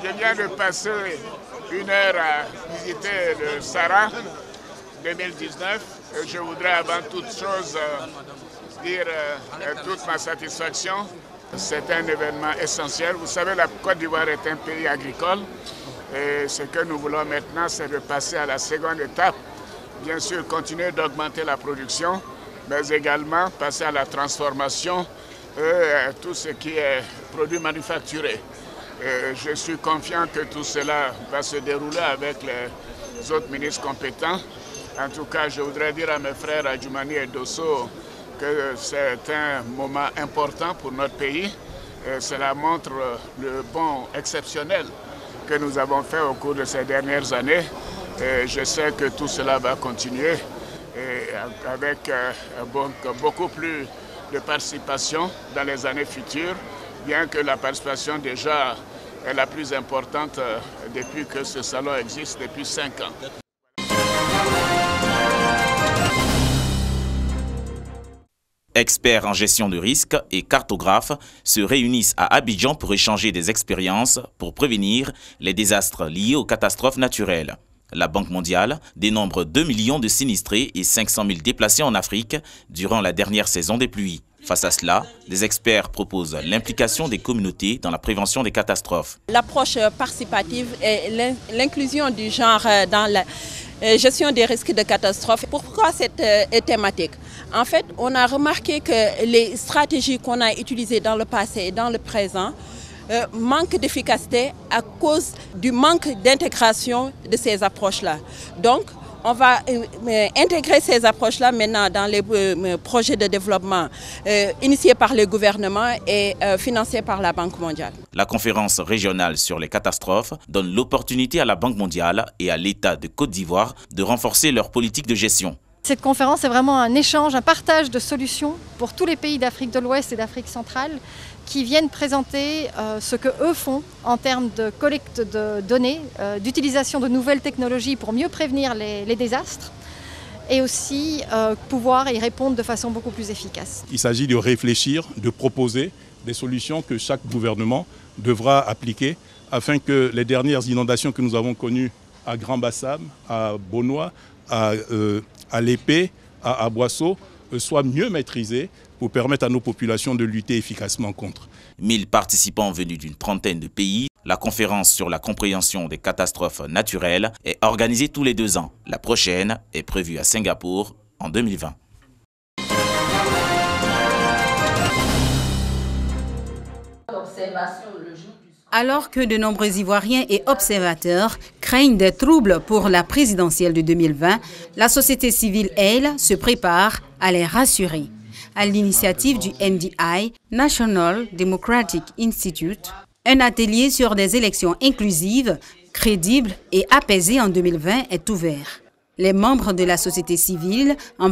Je viens de passer 1 heure à visiter le Sahara 2019. Je voudrais avant toute chose dire toute ma satisfaction. C'est un événement essentiel. Vous savez, la Côte d'Ivoire est un pays agricole. Et ce que nous voulons maintenant, c'est de passer à la seconde étape. Bien sûr, continuer d'augmenter la production, mais également passer à la transformation de tout ce qui est produit manufacturé. Je suis confiant que tout cela va se dérouler avec les autres ministres compétents. En tout cas, je voudrais dire à mes frères Adjoumani et Dosso que c'est un moment important pour notre pays. Cela montre le bond exceptionnel que nous avons fait au cours de ces dernières années. Et je sais que tout cela va continuer avec beaucoup plus de participation dans les années futures, bien que la participation déjà est la plus importante depuis que ce salon existe, depuis 5 ans. Experts en gestion de risques et cartographes se réunissent à Abidjan pour échanger des expériences pour prévenir les désastres liés aux catastrophes naturelles. La Banque mondiale dénombre 2 millions de sinistrés et 500 000 déplacés en Afrique durant la dernière saison des pluies. Face à cela, les experts proposent l'implication des communautés dans la prévention des catastrophes. L'approche participative et l'inclusion du genre dans la gestion des risques de catastrophes. Pourquoi cette thématique? En fait, on a remarqué que les stratégies qu'on a utilisées dans le passé et dans le présent manque d'efficacité à cause du manque d'intégration de ces approches-là. Donc, on va intégrer ces approches-là maintenant dans les projets de développement initiés par le gouvernement et financés par la Banque mondiale. La conférence régionale sur les catastrophes donne l'opportunité à la Banque mondiale et à l'État de Côte d'Ivoire de renforcer leur politique de gestion. Cette conférence est vraiment un échange, un partage de solutions pour tous les pays d'Afrique de l'Ouest et d'Afrique centrale qui viennent présenter ce qu'eux font en termes de collecte de données, d'utilisation de nouvelles technologies pour mieux prévenir les désastres et aussi pouvoir y répondre de façon beaucoup plus efficace. Il s'agit de réfléchir, de proposer des solutions que chaque gouvernement devra appliquer afin que les dernières inondations que nous avons connues à Grand Bassam, à Bonois, à l'Épée, à Boisseau, soient mieux maîtrisées pour permettre à nos populations de lutter efficacement contre. 1000 participants venus d'une trentaine de pays. La conférence sur la compréhension des catastrophes naturelles est organisée tous les 2 ans. La prochaine est prévue à Singapour en 2020. Alors que de nombreux Ivoiriens et observateurs craignent des troubles pour la présidentielle de 2020, la société civile, elle, se prépare à les rassurer. À l'initiative du NDI, National Democratic Institute, un atelier sur des élections inclusives, crédibles et apaisées en 2020 est ouvert. Les membres de la société civile, en